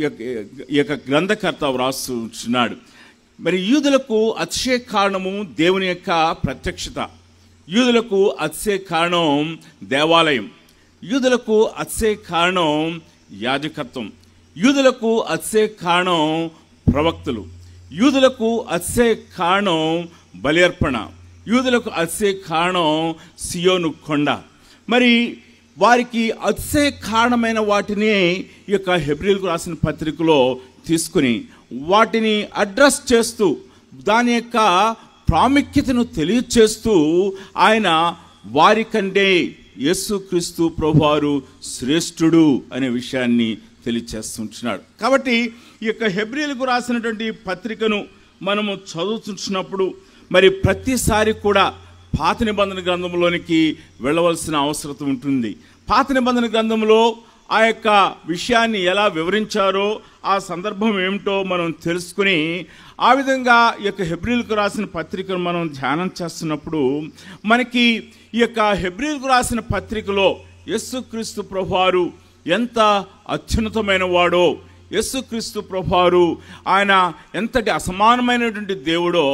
ఈ యొక్క గ్రంథకర్త వ్రాస్తున్నాడు. మరి యూదులకు అతిశయ కారణము దేవుని యొక్క ప్రత్యక్షత, యూదులకు అతిశయ కారణం దేవాలయం, యూదులకు అతిశయ కారణం యాజకత్వం, యూదులకు అతిశయ కారణం ప్రవక్తలు, యూదులకు అతిశయ కారణం బలి అర్పణ, యూదులకు అతిశయ కారణం సియోను కొండ. మరి వారికి అతిశయ కారణమైన వాటిని ఈ యొక్క హెబ్రీయులకు రాసిన పత్రికలో తీసుకుని వాటిని అడ్రస్ చేస్తూ దాని యొక్క ప్రాముఖ్యతను తెలియచేస్తూ ఆయన వారికంటే యేసుక్రీస్తు ప్రభువారు శ్రేష్ఠుడు అనే విషయాన్ని తెలియచేస్తుంటున్నాడు. కాబట్టి ఈ యొక్క హెబ్రీయులకు రాసినటువంటి పత్రికను మనము చదువుతున్నప్పుడు మరి ప్రతిసారి కూడా పాత నిబంధన గ్రంథంలోనికి వెళ్ళవలసిన అవసరం ఉంటుంది. పాత నిబంధన గ్రంథంలో ఆ యొక్క విషయాన్ని ఎలా వివరించారో, ఆ సందర్భం ఏమిటో మనం తెలుసుకుని ఆ విధంగా ఈ యొక్క హెబ్రీయులకు రాసిన పత్రికను మనం ధ్యానం చేస్తున్నప్పుడు మనకి ఈ యొక్క హెబ్రీయులకు రాసిన పత్రికలో యేసుక్రీస్తు ప్రభువారు ఎంత అత్యున్నతమైన వాడో, యేసుక్రీస్తు ప్రభువారు ఆయన ఎంతటి అసమానమైనటువంటి దేవుడో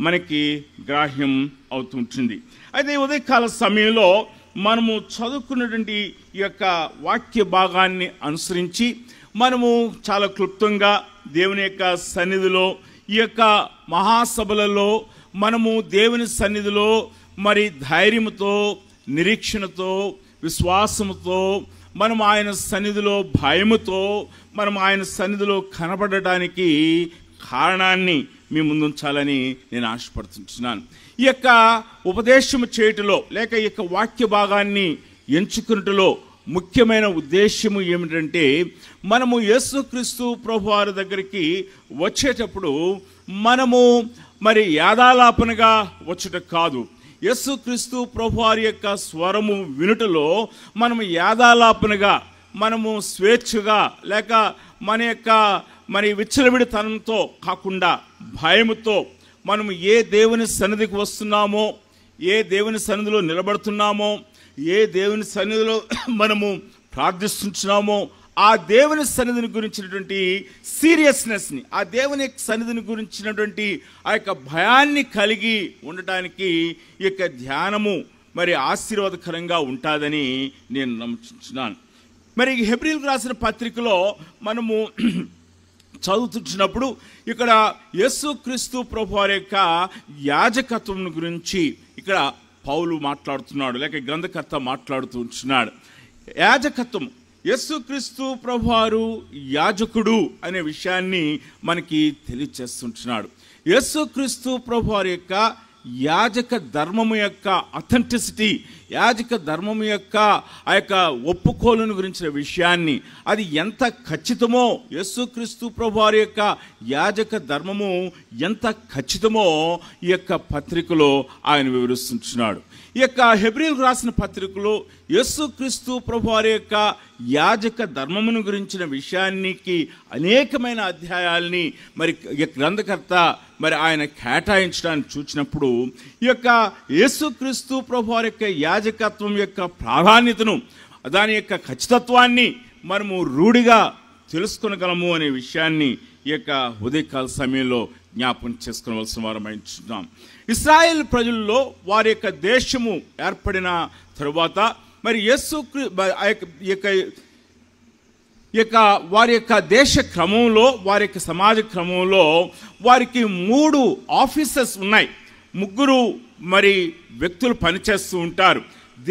మనకి గ్రాహ్యం అవుతుంటుంది. అయితే ఉదయకాల సమయంలో మనము చదువుకున్నటువంటి ఈ యొక్క వాక్య భాగాన్ని అనుసరించి మనము చాలా క్లుప్తంగా దేవుని యొక్క సన్నిధిలో, ఈ యొక్క మహాసభలలో మనము దేవుని సన్నిధిలో మరి ధైర్యంతో, నిరీక్షణతో, విశ్వాసముతో, మనం ఆయన సన్నిధిలో భయముతో మనం ఆయన సన్నిధిలో కనబడటానికి కారణాన్ని మీ ముందుంచాలని నేను ఆశపడుతున్నాను. ఈ యొక్క ఉపదేశం చేయటంలో లేక ఈ యొక్క వాక్య భాగాన్ని ఎంచుకున్నట్లో ముఖ్యమైన ఉద్దేశము ఏమిటంటే, మనము యేసుక్రీస్తు ప్రభువారి దగ్గరికి వచ్చేటప్పుడు మనము మరి యాదాలాపనగా వచ్చుట కాదు. యేసుక్రీస్తు ప్రభువారి యొక్క స్వరము వినుటలో మనము యాదాలాపనగా, మనము స్వేచ్ఛగా లేక మన యొక్క మరి విచ్చలవిడితనంతో కాకుండా భయముతో మనము ఏ దేవుని సన్నిధికి వస్తున్నామో, ఏ దేవుని సన్నిధిలో నిలబడుతున్నామో, ఏ దేవుని సన్నిధిలో మనము ప్రార్థిస్తున్నామో ఆ దేవుని సన్నిధిని గురించినటువంటి సీరియస్నెస్ని, ఆ దేవుని సన్నిధిని గురించినటువంటి ఆ యొక్క భయాన్ని కలిగి ఉండటానికి ఈ యొక్క ధ్యానము మరి ఆశీర్వాదకరంగా ఉంటుందని నేను నమ్ముతున్నాను. మరి హెబ్రీయులకు రాసిన పత్రికలో మనము చదువుతున్నప్పుడు ఇక్కడ యేసుక్రీస్తు ప్రభువారి యొక్క యాజకత్వం గురించి ఇక్కడ పౌలు మాట్లాడుతున్నాడు, లేక గ్రంథకర్త మాట్లాడుతూ ఉంటున్నాడు. యాజకత్వం, యేసుక్రీస్తు ప్రభువారు యాజకుడు అనే విషయాన్ని మనకి తెలియచేస్తుంటున్నాడు. యేసుక్రీస్తు ప్రభువారి యొక్క యాజక ధర్మము యొక్క అథెంటిసిటీ, యాజక ధర్మము యొక్క ఆ యొక్క ఒప్పుకోలును గురించిన విషయాన్ని, అది ఎంత ఖచ్చితమో, యేసుక్రీస్తు ప్రభువారి యొక్క యాజక ధర్మము ఎంత ఖచ్చితమో ఈ యొక్క పత్రికలో ఆయన వివరిస్తున్నాడు. ఈ యొక్క హెబ్రీయులకు రాసిన పత్రికలో యేసుక్రీస్తు ప్రభువారి యొక్క యాజక ధర్మమును గురించిన విషయానికి అనేకమైన అధ్యాయాల్ని మరి గ్రంథకర్త మరి ఆయన కేటాయించడానికి చూసినప్పుడు ఈ యొక్క యేసుక్రీస్తు ప్రభువారి యొక్క యాజకత్వం యొక్క ప్రాధాన్యతను, దాని యొక్క ఖచ్చితత్వాన్ని మనము రూఢిగా తెలుసుకొనగలము అనే విషయాన్ని ఈ యొక్క ఉదయకాల సమయంలో జ్ఞాపకం చేసుకోవలసిన వారమైంచున్నాం. ఇశ్రాయేల్ ప్రజల్లో వారి యొక్క దేశము ఏర్పడిన తరువాత మరి వారి యొక్క దేశ క్రమంలో, వారి యొక్క సమాజ క్రమంలో వారికి 3 ఆఫీసెస్ ఉన్నాయి. 3 మరి వ్యక్తులు పనిచేస్తూ ఉంటారు.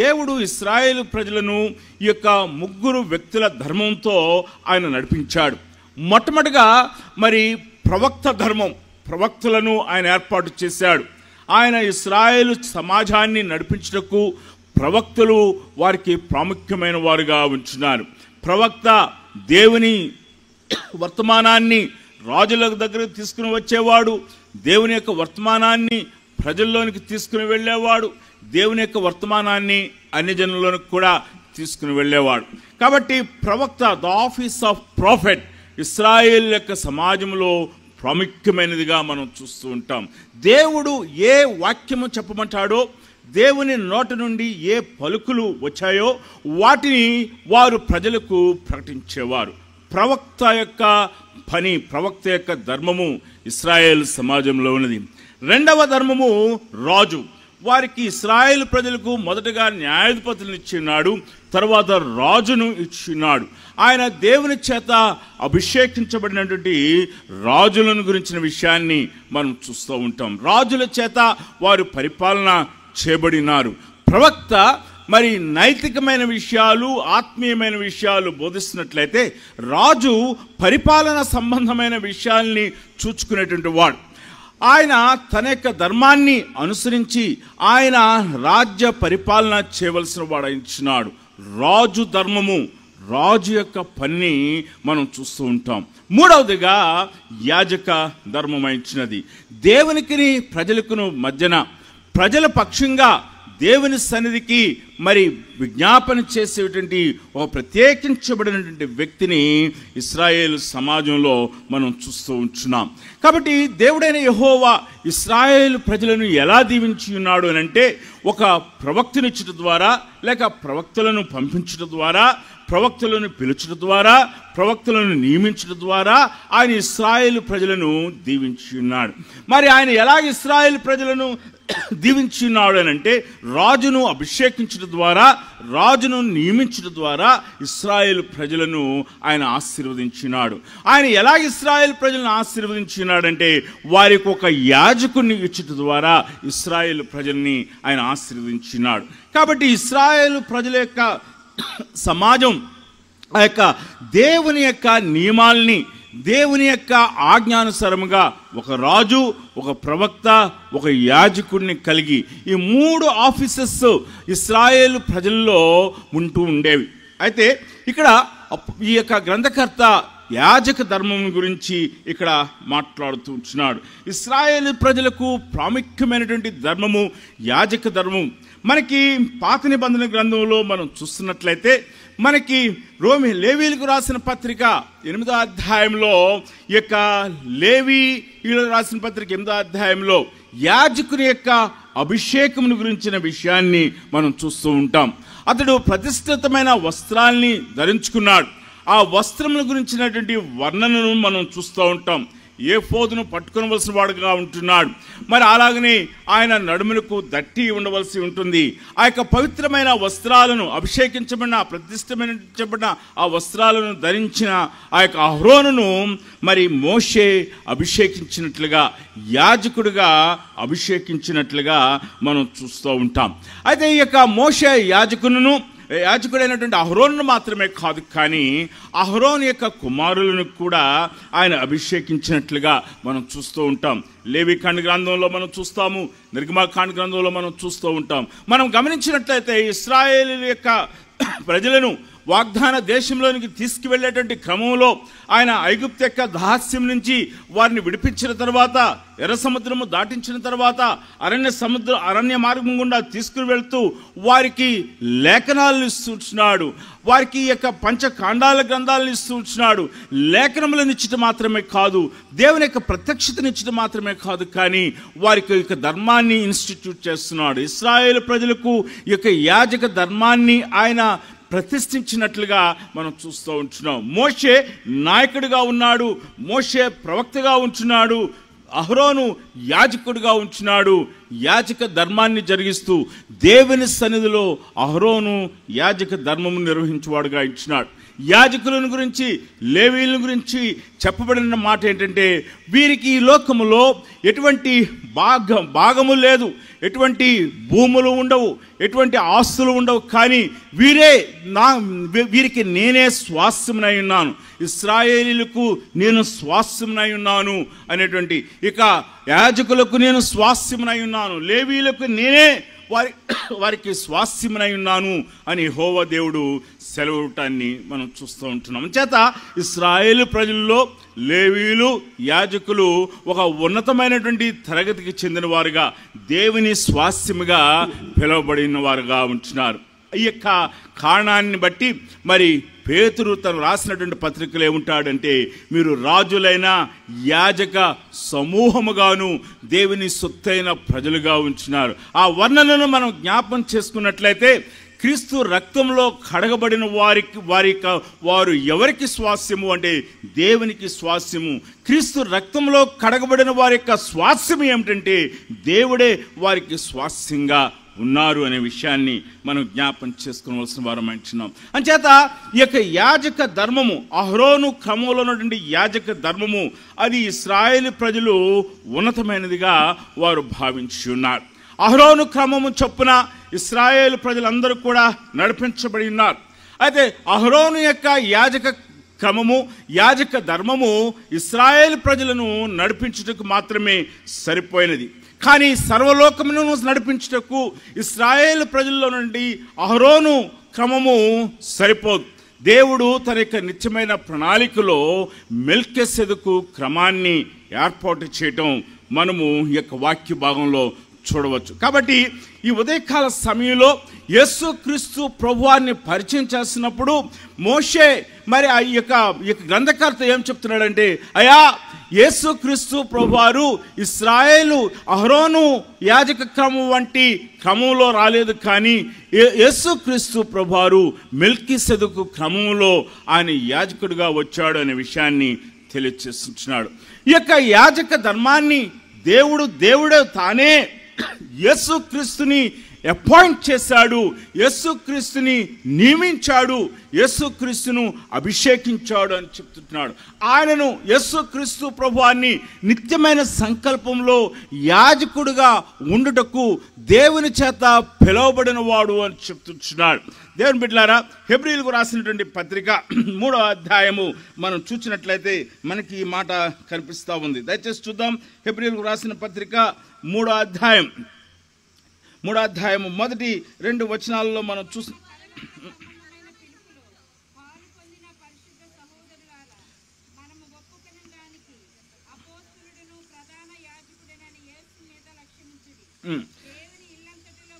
దేవుడు ఇశ్రాయేలు ప్రజలను ఈ యొక్క 3 వ్యక్తుల ధర్మంతో ఆయన నడిపించాడు. మొట్టమొదటిగా మరి ప్రవక్త ధర్మం, ప్రవక్తలను ఆయన ఏర్పాటు చేశాడు. ఆయన ఇశ్రాయేలు సమాజాన్ని నడిపించుటకు ప్రవక్తలు వారికి ప్రాముఖ్యమైన వారుగా ఉంచున్నారు. ప్రవక్త దేవుని వర్తమానాన్ని రాజుల దగ్గరకు తీసుకుని వచ్చేవాడు, దేవుని యొక్క వర్తమానాన్ని ప్రజల్లోనికి తీసుకుని వెళ్ళేవాడు, దేవుని యొక్క వర్తమానాన్ని అన్ని జనుల్లోనికి కూడా తీసుకుని వెళ్ళేవాడు. కాబట్టి ప్రవక్త, the office of prophet, Israel యొక్క సమాజంలో ప్రాముఖ్యమైనదిగా మనం చూస్తూ ఉంటాం. దేవుడు ఏ వాక్యము చెప్పమంటాడో, దేవుని నోటి నుండి ఏ పలుకులు వచ్చాయో వాటిని వారు ప్రజలకు ప్రకటించేవారు. ప్రవక్త యొక్క పని, ప్రవక్త యొక్క ధర్మము ఇశ్రాయేల్ సమాజంలో ఉన్నది. రెండవ ధర్మము రాజు. వారికి ఇశ్రాయేల్ ప్రజలకు మొదటగా న్యాయాధిపతులను ఇచ్చినాడు, తర్వాత రాజును ఇచ్చినాడు. ఆయన దేవుని చేత అభిషేకించబడినటువంటి రాజులను గురించిన విషయాన్ని మనం చూస్తూ ఉంటాం. రాజుల చేత వారు పరిపాలన చేయబడినారు. ప్రవక్త మరి నైతికమైన విషయాలు, ఆత్మీయమైన విషయాలు బోధిస్తున్నట్లయితే రాజు పరిపాలన సంబంధమైన విషయాల్ని చూచుకునేటువంటి వాడు. ఆయన తన యొక్క ధర్మాన్ని అనుసరించి ఆయన రాజ్య పరిపాలన చేయవలసిన వాడు ఇచ్చినాడు. రాజు ధర్మము, రాజు యొక్క పని మనం చూస్తూ ఉంటాం. మూడవదిగా యాజక ధర్మం ఇచ్చినది. దేవునికి ప్రజలకును మధ్యన ప్రజల పక్షంగా దేవుని సన్నిధికి మరి విజ్ఞాపన చేసేటువంటి ఒక ప్రత్యేకించబడినటువంటి వ్యక్తిని ఇశ్రాయేలు సమాజంలో మనం చూస్తూ ఉంటున్నాం. కాబట్టి దేవుడైన యెహోవా ఇశ్రాయేలు ప్రజలను ఎలా దీవించి ఉన్నాడు అని అంటే, ఒక ప్రవక్తనిచ్చడం ద్వారా, లేక ప్రవక్తలను పంపించడం ద్వారా, ప్రవక్తలను పిలుచడం ద్వారా, ప్రవక్తలను నియమించడం ద్వారా ఆయన ఇశ్రాయేలు ప్రజలను దీవించి ఉన్నాడు. మరి ఆయన ఎలా ఇశ్రాయేలు ప్రజలను దీవించున్నాడు అని అంటే, రాజును అభిషేకించడం ద్వారా, రాజును నియమించడం ద్వారా ఇశ్రాయేలు ప్రజలను ఆయన ఆశీర్వదించినాడు. ఆయన ఎలా ఇశ్రాయేలు ప్రజలను ఆశీర్వదించినాడంటే, వారికి ఒక యాజకుని ఇచ్చడం ద్వారా ఇశ్రాయేలు ప్రజల్ని ఆయన ఆశీర్వదించినాడు. కాబట్టి ఇశ్రాయేలు ప్రజల యొక్క సమాజం ఆ యొక్క దేవుని యొక్క నియమాల్ని, దేవుని యొక్క ఆజ్ఞానుసారముగా ఒక రాజు, ఒక ప్రవక్త, ఒక యాజకుడిని కలిగి ఈ 3 ఆఫీసెస్ ఇశ్రాయేలు ప్రజల్లో ఉంటూ ఉండేవి. అయితే ఇక్కడ ఈ యొక్క గ్రంథకర్త యాజక ధర్మం గురించి ఇక్కడ మాట్లాడుతూ ఉంటున్నాడు. ఇశ్రాయేలు ప్రజలకు ప్రాముఖ్యమైనటువంటి ధర్మము యాజక ధర్మం. మనకి పాత నిబంధన గ్రంథంలో మనం చూస్తున్నట్లయితే, మనకి లేవీలకు రాసిన పత్రిక 8వ అధ్యాయంలో ఈ యొక్క లేవీయులకు రాసిన పత్రిక 8వ అధ్యాయంలో యాజకుని యొక్క అభిషేకమును గురించిన విషయాన్ని మనం చూస్తూ ఉంటాం. అతడు ప్రతిష్ఠితమైన వస్త్రాల్ని ధరించుకున్నాడు. ఆ వస్త్రముల గురించినటువంటి వర్ణనను మనం చూస్తూ ఉంటాం. ఏఫోదును పట్టుకొనవలసిన వాడుగా ఉంటున్నాడు. మరి అలాగనే ఆయన నడుములకు దట్టి ఉండవలసి ఉంటుంది. ఆ యొక్క పవిత్రమైన వస్త్రాలను, అభిషేకించబడిన, ప్రతిష్ఠించబడిన ఆ వస్త్రాలను ధరించిన ఆ యొక్క అహరోనును మరి మోషే అభిషేకించినట్లుగా, యాజకుడిగా అభిషేకించినట్లుగా మనం చూస్తూ ఉంటాం. అయితే ఈ యొక్క మోషే యాజకుడైనటువంటి అహరోను మాత్రమే కాదు, కానీ అహరోను యొక్క కుమారులను కూడా ఆయన అభిషేకించినట్లుగా మనం చూస్తూ ఉంటాం. లేవీకాండ గ్రంథంలో మనం చూస్తాము, నిర్గమకాండ గ్రంథంలో మనం చూస్తూ ఉంటాం. మనం గమనించినట్లయితే ఇశ్రాయేలు యొక్క ప్రజలను వాగ్దాన దేశంలోనికి తీసుకువెళ్ళేటువంటి క్రమంలో ఆయన ఐగుప్తు యొక్క దాస్యం నుంచి వారిని విడిపించిన తర్వాత, ఎర్ర సముద్రము దాటించిన తర్వాత అరణ్య మార్గం గుండా తీసుకుని వెళ్తూ వారికి లేఖనాలను ఇస్తున్నాడు. వారికి ఈ యొక్క పంచకాండాల గ్రంథాలను ఇస్తున్నాడు. లేఖనములను ఇచ్చడం మాత్రమే కాదు, దేవుని యొక్క ప్రత్యక్షతనిచ్చడం మాత్రమే కాదు, కానీ వారికి యొక్క ధర్మాన్ని ఇన్స్టిట్యూట్ చేస్తున్నాడు. ఇశ్రాయేలు ప్రజలకు ఈ యొక్క యాజక ధర్మాన్ని ఆయన ప్రతిష్ఠించినట్లుగా మనం చూస్తూ ఉంటున్నాం. మోషే నాయకుడిగా ఉన్నాడు, మోషే ప్రవక్తగా ఉంటున్నాడు, అహరోను యాజకుడిగా ఉంటున్నాడు. యాజక ధర్మాన్ని జరిగిస్తూ దేవుని సన్నిధిలో అహరోను యాజక ధర్మము నిర్వహించేవాడుగా ఇచ్చినాడు. యాజకులను గురించి, లేవీయుల గురించి చెప్పబడిన మాట ఏంటంటే, వీరికి ఈ లోకములో ఎటువంటి భాగము లేదు, ఎటువంటి భూములు ఉండవు, ఎటువంటి ఆస్తులు ఉండవు, కానీ వీరికి నేనే స్వాస్థ్యమునై ఉన్నాను, ఇశ్రాయేలీయులకు నేను స్వాస్థ్యమునై ఉన్నాను అనేటువంటి, ఇక యాజకులకు నేను స్వాస్థ్యమునై ఉన్నాను, లేవీయులకు నేనే వారికి స్వాస్థ్యమునై ఉన్నాను అని యెహోవా దేవుడు సెలవుటాన్ని మనం చూస్తూ ఉంటున్నాం. చేత ఇశ్రాయేలు ప్రజల్లో లేవీయులు, యాజకులు ఒక ఉన్నతమైనటువంటి తరగతికి చెందిన వారుగా, దేవుని స్వాస్థ్యముగా పిలువబడిన వారుగా ఉంటున్నారు. ఈ యొక్క కారణాన్ని బట్టి మరి పేతురు తను రాసినటువంటి పత్రికలు ఏముంటాడంటే, మీరు రాజులైన యాజక సమూహముగాను దేవుని సొత్తైన ప్రజలుగా ఉంచినారు. ఆ వర్ణనను మనం జ్ఞాపం చేసుకున్నట్లయితే, క్రీస్తు రక్తంలో కడగబడిన వారు ఎవరికి స్వాస్యము అంటే దేవునికి స్వాస్యము. క్రీస్తు రక్తంలో కడగబడిన వారి యొక్క స్వాస్యం ఏమిటంటే దేవుడే వారికి స్వాస్యంగా ఉన్నారు అనే విషయాన్ని మనం జ్ఞాపం చేసుకోవాల్సిన వారం అంటున్నాం. అంచేత ఈ యొక్క యాజక ధర్మము, అహరోను క్రమంలో ఉన్నటువంటి యాజక ధర్మము, అది ఇశ్రాయేలు ప్రజలు ఉన్నతమైనదిగా వారు భావించి ఉన్నారు. అహరోను క్రమము చొప్పున ఇశ్రాయేలు ప్రజలందరూ కూడా నడిపించబడి ఉన్నారు. అయితే అహరోను యొక్క యాజక క్రమము, యాజక ధర్మము ఇశ్రాయేలు ప్రజలను నడిపించుటకు మాత్రమే సరిపోయినది. కానీ సర్వలోకమును నడిపించుటకు ఇశ్రాయేలు ప్రజల్లో నుండి అహరోను క్రమము సరిపోదు. దేవుడు తన యొక్క నిత్యమైన ప్రణాళికలో మెల్కిసెదెకు క్రమాన్ని ఏర్పాటు చేయటం మనము ఈ యొక్క వాక్య భాగంలో చూడవచ్చు. కాబట్టి ఈ ఉదయకాల సమయంలో యేసుక్రీస్తు ప్రభువాన్ని పరిచయం చేస్తున్నప్పుడు మోషే మరి ఈ యొక్క గ్రంథకర్త ఏం చెప్తున్నాడంటే, అయ్యా యేసుక్రీస్తు ప్రభువారు ఇశ్రాయేలు అహరోను యాజక క్రమం వంటి క్రమంలో రాలేదు, కానీ యేసుక్రీస్తు ప్రభువారు మెల్కిసెదెకు క్రమంలో ఆయన యాజకుడిగా వచ్చాడు అనే విషయాన్ని తెలియచేస్తున్నాడు. ఈ యొక్క యాజక ధర్మాన్ని దేవుడే తానే యేసుక్రీస్తుని అపాయింట్ చేశాడు, యేసుక్రీస్తుని నియమించాడు, యేసుక్రీస్తును అభిషేకించాడు అని చెప్తున్నాడు. ఆయనను యేసుక్రీస్తు ప్రభువాన్ని నిత్యమైన సంకల్పంలో యాజకుడిగా ఉండుటకు దేవుని చేత పిలువబడిన వాడు అని చెప్తున్నాడు. దేవుని బిడ్డలారా, హెబ్రీయులకు రాసినటువంటి పత్రిక 3వ అధ్యాయము మనం చూసినట్లయితే మనకి ఈ మాట కనిపిస్తూ ఉంది. దయచేసి చూద్దాం. హెబ్రీయులకు రాసిన పత్రిక 3వ అధ్యాయము మొదటి 2 వచనాలలో మనం చూసి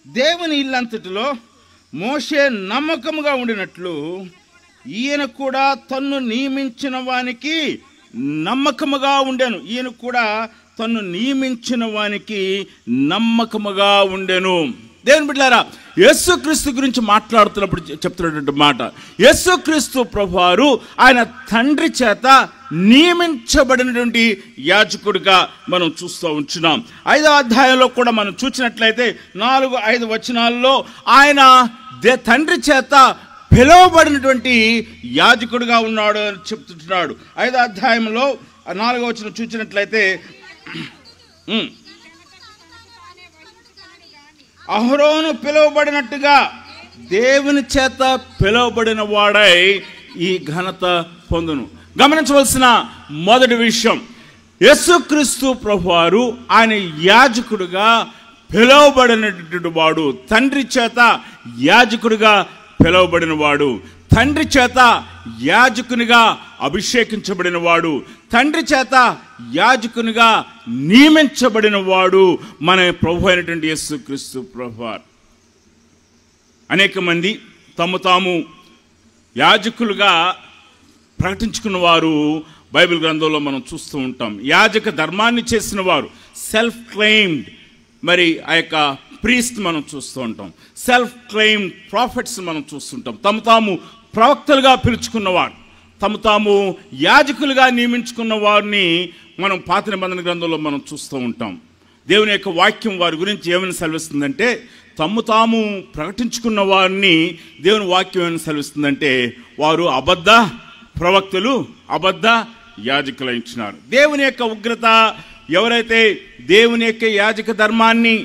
దేవుని ఇల్లంతటిలో మోషే నమ్మకముగా ఉండినట్లు ఈయన కూడా తన్ను నియమించిన వానికి నమ్మకముగా ఉండెను. ఈయన కూడా తన్ను నియమించిన వానికి నమ్మకముగా ఉండెను. దేవుని బిడ్డలారా, యేసుక్రీస్తు గురించి మాట్లాడుతున్నప్పుడు చెప్తున్నటువంటి మాట, యేసుక్రీస్తు ప్రభువారు ఆయన తండ్రి చేత నియమించబడినటువంటి యాజకుడిగా మనం చూస్తూ ఉంటున్నాం. 5వ అధ్యాయంలో కూడా మనం చూసినట్లయితే 4-5 వచనాల్లో ఆయన తండ్రి చేత పిలువబడినటువంటి యాజకుడిగా ఉన్నాడు అని చెప్తున్నాడు. 5వ అధ్యాయంలో 4వ వచనం చూసినట్లయితే అహరోను పిలువబడినట్టుగా దేవుని చేత పిలువబడిన వాడై ఈ ఘనత పొందును. గమనించవలసిన మొదటి విషయం, యేసుక్రీస్తు ప్రభువారు ఆయన యాజకుడిగా పిలువబడినటువంటి వాడు, తండ్రి చేత యాజకుడిగా పిలువబడిన వాడు, తండ్రి చేత యాజకునిగా అభిషేకించబడిన వాడు, తండ్రి చేత యాజకునిగా నియమించబడిన వాడు మన ప్రభు అయినటువంటి యేసుక్రీస్తు ప్రభువారు. అనేక మంది తాము యాజకులుగా ప్రకటించుకున్న వారు బైబిల్ గ్రంథంలో మనం చూస్తూ ఉంటాం. యాజక ధర్మాన్ని చేసిన వారు సెల్ఫ్ క్లెయిమ్డ్, మరి ఆ యొక్క ప్రీస్ట్ మనం చూస్తూ ఉంటాం, సెల్ఫ్ క్లెయిమ్ ప్రాఫిట్స్ మనం చూస్తుంటాం. తాము ప్రవక్తలుగా పిలుచుకున్నవారు, తాము యాజకులుగా నియమించుకున్న వారిని మనం పాత నిబంధన గ్రంథంలో మనం చూస్తూ ఉంటాం. దేవుని యొక్క వాక్యం వారి గురించి ఏమని సెలవిస్తుందంటే, తాము ప్రకటించుకున్న వారిని దేవుని వాక్యం ఏమని సెలవిస్తుందంటే, వారు అబద్ధ ప్రవక్తలు, అబద్ధ యాజకులు ఇచ్చినారు. దేవుని యొక్క ఉగ్రత, ఎవరైతే దేవుని యొక్క యాజక ధర్మాన్ని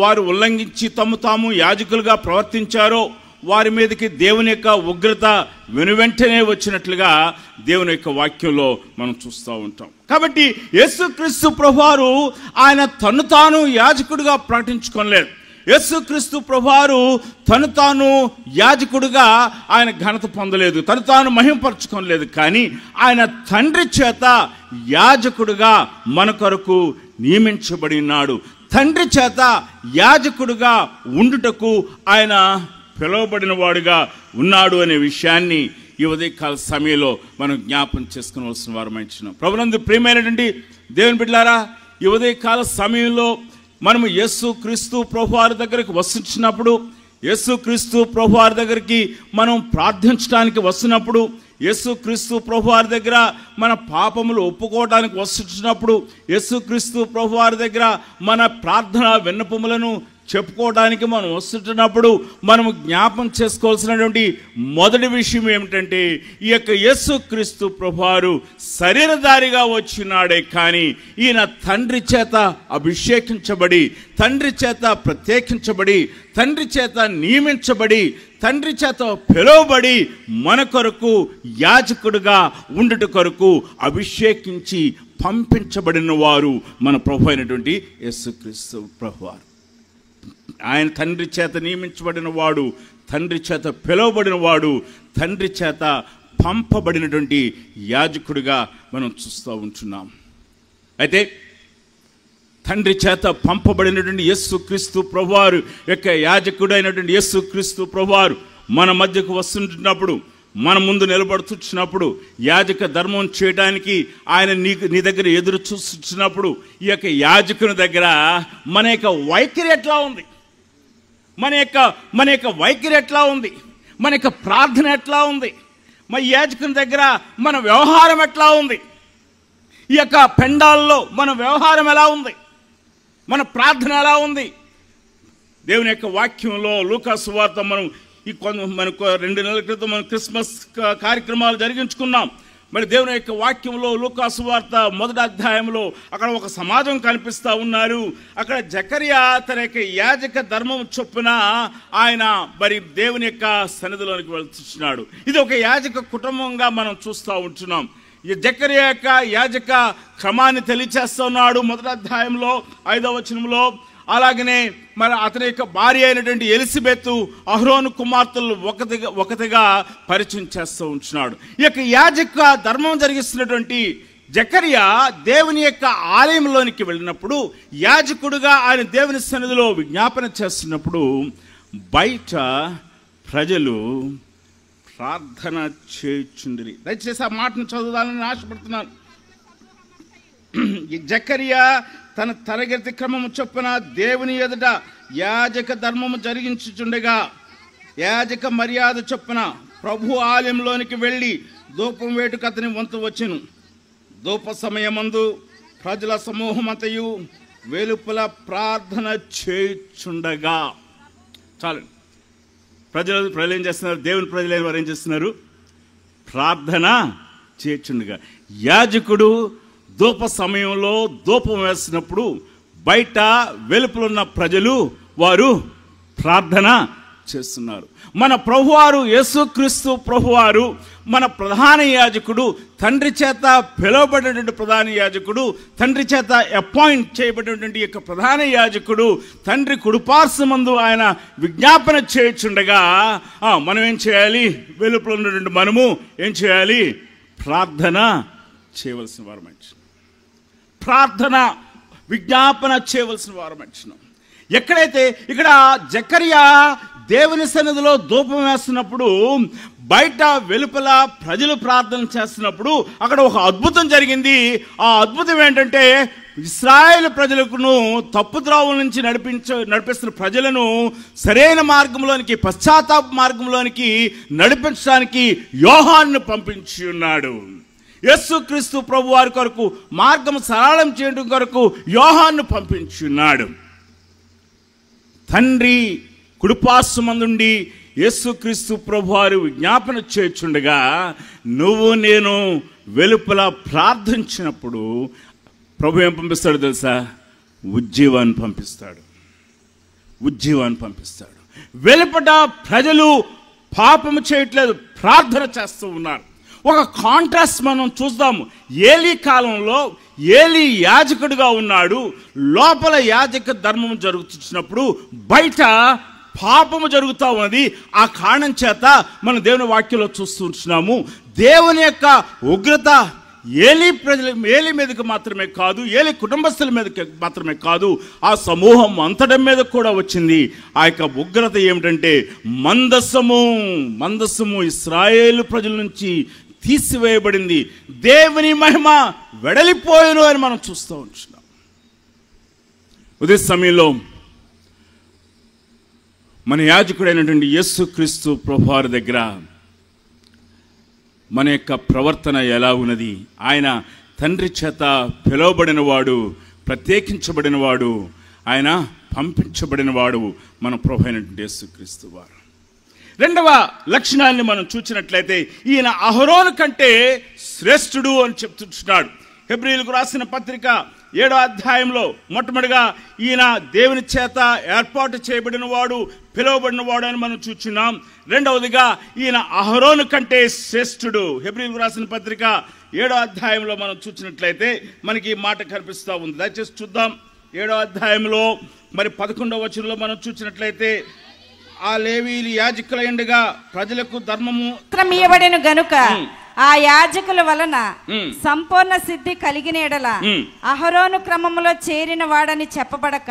వారు ఉల్లంఘించి తాము యాజకులుగా ప్రవర్తించారో వారి మీదకి దేవుని యొక్క ఉగ్రత వెనువెంటనే వచ్చినట్లుగా దేవుని యొక్క వాక్యంలో మనం చూస్తూ ఉంటాం. కాబట్టి యేసుక్రీస్తు ప్రభువారు ఆయన తాను యాజకుడిగా ప్రకటించుకోలేదు. యేసుక్రీస్తు ప్రభువారు తాను యాజకుడిగా ఆయన ఘనత పొందలేదు, తాను మహింపరచుకోలేదు. కానీ ఆయన తండ్రి చేత యాజకుడిగా మన కొరకు నియమించబడి ఉన్నాడు. తండ్రి చేత యాజకుడిగా ఉండుటకు ఆయన పిలువబడిన వాడుగా ఉన్నాడు అనే విషయాన్ని ఈ ఉదయకాల సమయంలో మనం జ్ఞాపం చేసుకోవాల్సిన వారమైనాం. ప్రభునందు ప్రియమైనటువంటి దేవుని బిడ్డలారా, ఈ ఉదయకాల సమయంలో మనము యేసుక్రీస్తు ప్రభువారి దగ్గరకు వస్తున్నప్పుడు యేసుక్రీస్తు ప్రభువారి దగ్గరికి మనం ప్రార్థించడానికి వస్తున్నప్పుడు, యేసుక్రీస్తు ప్రభువారి దగ్గర మన పాపములు ఒప్పుకోవడానికి వస్తున్నప్పుడు, యేసుక్రీస్తు ప్రభువారి దగ్గర మన ప్రార్థన విన్నపములను చెప్పుకోవడానికి మనం వస్తున్నప్పుడు మనము జ్ఞాపం చేసుకోవాల్సినటువంటి మొదటి విషయం ఏమిటంటే, ఈ యొక్క యేసుక్రీస్తు ప్రభువారు శరీరధారిగా వచ్చినాడే కానీ ఈయన తండ్రి చేత అభిషేకించబడి, తండ్రి చేత ప్రత్యేకించబడి, తండ్రి చేత నియమించబడి, తండ్రి చేత పిలువబడి మన కొరకు యాజకుడుగా ఉండుట కొరకు అభిషేకించి పంపించబడిన వారు మన ప్రభు అయినటువంటి యేసుక్రీస్తు ప్రభువారు. ఆయన తండ్రి చేత నియమించబడిన వాడు, తండ్రి చేత పిలువబడిన వాడు, తండ్రి చేత పంపబడినటువంటి యాజకుడిగా మనం చూస్తూ ఉంటున్నాం. అయితే తండ్రి చేత పంపబడినటువంటి యేసుక్రీస్తు ప్రభువారు యొక్క యాజకుడు అయినటువంటి యేసుక్రీస్తు ప్రభువారు మన మధ్యకు వస్తుంటున్నప్పుడు, మన ముందు నిలబడుతున్నప్పుడు, యాజక ధర్మం చేయడానికి ఆయన నీ దగ్గర ఎదురు చూస్తున్నప్పుడు, ఈ యొక్క యాజకుని దగ్గర మన యొక్క వైఖరి ఎట్లా ఉంది, మన యొక్క వైఖరి ఎట్లా ఉంది, మన యొక్క ప్రార్థన ఎట్లా ఉంది, మన యాజకుని దగ్గర మన వ్యవహారం ఎట్లా ఉంది, ఈ యొక్క పెండాల్లో మన వ్యవహారం ఎలా ఉంది, మన ప్రార్థన ఎలా ఉంది. దేవుని యొక్క వాక్యంలో లూకా సువార్త మనకు 2 నెలల క్రితం మనం క్రిస్మస్ కార్యక్రమాలు జరిగించుకున్నాం. మరి దేవుని యొక్క వాక్యంలో లూకా సువార్త 1వ అధ్యాయంలో అక్కడ ఒక సమాజం కనిపిస్తూ ఉన్నారు. అక్కడ జకర్యా తన యొక్క యాజక ధర్మం చొప్పున ఆయన మరి దేవుని యొక్క సన్నిధిలోనికి వెళ్తున్నాడు. ఇది ఒక యాజక కుటుంబంగా మనం చూస్తూ ఉంటున్నాం. ఈ జకర్యా యొక్క యాజక క్రమాన్ని తెలియచేస్తున్నాడు 1వ అధ్యాయంలో 5వ వచనంలో. అలాగనే మరి అతని యొక్క భార్య అయినటువంటి ఎలిజబెత్ అహరోను కుమార్తెలు ఒకటిగా పరిచయం చేస్తూ ఉంటున్నాడు. ఈ యొక్క యాజక ధర్మం జరిగిస్తున్నటువంటి జకర్యా దేవుని యొక్క ఆలయంలోనికి వెళ్ళినప్పుడు, యాజకుడుగా ఆయన దేవుని సన్నిధిలో విజ్ఞాపన చేస్తున్నప్పుడు బయట ప్రజలు ప్రార్థన చేయుచుండిరి. దయచేసి ఆ మాటను చదువుదానని ఆశపడుతున్నాను. జకర్యా తన తరగతి క్రమము చొప్పున దేవుని ఎదుట యాజక ధర్మము జరిగించుచుండగా, యాజక మర్యాద చొప్పున ప్రభు ఆలయంలోనికి వెళ్ళి ధూపం వేటుకు అతని వంతు వచ్చెను. ధూప సమయమందు ప్రజల సమూహమంతయు వెలుపల ప్రార్థన చేయుచుండగా. చాలు, ప్రజలు ఏం చేస్తున్నారు? దేవుని ప్రజలు వారు ఏం చేస్తున్నారు? ప్రార్థన చేయుచుండగా. యాజకుడు ధూప సమయంలో ధూపం వేసినప్పుడు బయట వెలుపలున్న ప్రజలు వారు ప్రార్థన చేస్తున్నారు. మన ప్రభువారు యేసుక్రీస్తు ప్రభువారు మన ప్రధాన యాజకుడు, తండ్రి చేత పిలువబడినటువంటి ప్రధాన యాజకుడు, తండ్రి చేత అపాయింట్ చేయబడినటువంటి యొక్క ప్రధాన యాజకుడు, తండ్రి కుడిపార్శ్వమందు ఆయన విజ్ఞాపన చేయుచుండగా మనం ఏం చేయాలి? వెలుపల ఉన్నటువంటి మనము ఏం చేయాలి? ప్రార్థన చేయవలసిన వారు మంచి, ప్రార్థన విజ్ఞాపన చేయవలసిన వారు మంచిను. ఎక్కడైతే ఇక్కడ జకర్యా దేవుని సన్నిధిలో ధూపం వేస్తున్నప్పుడు, బయట వెలుపల ప్రజలు ప్రార్థన చేస్తున్నప్పుడు అక్కడ ఒక అద్భుతం జరిగింది. ఆ అద్భుతం ఏంటంటే, ఇశ్రాయేలు ప్రజలను తప్పుద్రోవల నుంచి నడిపిస్తున్న ప్రజలను సరైన మార్గంలోనికి, పశ్చాత్తాప మార్గంలోనికి నడిపించడానికి యోహాను పంపించి ఉన్నాడు. యేసుక్రీస్తు ప్రభు వారి కొరకు మార్గం సరళం చేయడం కొరకు యోహాను పంపించున్నాడు. తండ్రి కుడిపార్శ్వమందుండి యేసుక్రీస్తు ప్రభు వారు విజ్ఞాపన చేయుచుండగా, నువ్వు నేను వెలుపల ప్రార్థించినప్పుడు ప్రభు ఏం పంపిస్తాడు తెలుసా? ఉజ్జీవాన్ని పంపిస్తాడు. ఉజ్జీవాన్ని పంపిస్తాడు. వెలుపట ప్రజలు పాపము చేయట్లేదు, ప్రార్థన చేస్తూ ఉన్నారు. ఒక కాంట్రాస్ట్ మనం చూద్దాము. ఏలీ కాలంలో ఏలీ యాజకుడిగా ఉన్నాడు. లోపల యాజక ధర్మం జరుగుతున్నప్పుడు బయట పాపము జరుగుతూ ఉన్నది. ఆ కారణం చేత మనం దేవుని వాక్యంలో చూస్తున్నాము, దేవుని యొక్క ఉగ్రత ఏలీ మీదకి మాత్రమే కాదు, ఏలీ కుటుంబస్తుల మీదకి మాత్రమే కాదు, ఆ సమూహం అంతటి మీద కూడా వచ్చింది. ఆ యొక్క ఉగ్రత ఏమిటంటే, మందసము ఇశ్రాయేలు ప్రజల నుంచి తీసివేయబడింది. దేవుని మహిమ వెడలిపోయాను అని మనం చూస్తూ ఉంటున్నాం. ఉదయ సమయంలో మన యాజకుడైనటువంటి యేసుక్రీస్తు ప్రభువారి దగ్గర మన యొక్క ప్రవర్తన ఎలా ఉన్నది? ఆయన తండ్రి చేత పిలువబడినవాడు, ప్రత్యేకించబడినవాడు, ఆయన పంపించబడినవాడు మన ప్రభు అయినటువంటి యేసుక్రీస్తు వారు. రెండవ లక్షణాన్ని మనం చూసినట్లయితే ఈయన అహరోను కంటే శ్రేష్ఠుడు అని చెప్తున్నాడు. హెబ్రీయులకు రాసిన పత్రిక 7వ అధ్యాయంలో మొట్టమొదటిగా ఈయన దేవుని చేత ఏర్పాటు చేయబడిన వాడు, పిలువబడిన వాడు అని మనం చూస్తున్నాం. రెండవదిగా ఈయన అహరోను కంటే శ్రేష్ఠుడు. హెబ్రీయులకు రాసిన పత్రిక 7వ అధ్యాయంలో మనం చూసినట్లయితే మనకి ఈ మాట కనిపిస్తూ ఉంది. దయచేసి చూద్దాం. 7వ అధ్యాయంలో మరి 11వ వచనంలో మనం చూసినట్లయితే, ఆ లేవీయులు యాజకులైండగా ప్రజలకు ధర్మము ఇవ్వబడెను గనుక ఆ యాజకుల వలన సంపూర్ణ సిద్ధి కలిగిన ఎడల అహరోను క్రమములో చేరిన వాడని చెప్పబడక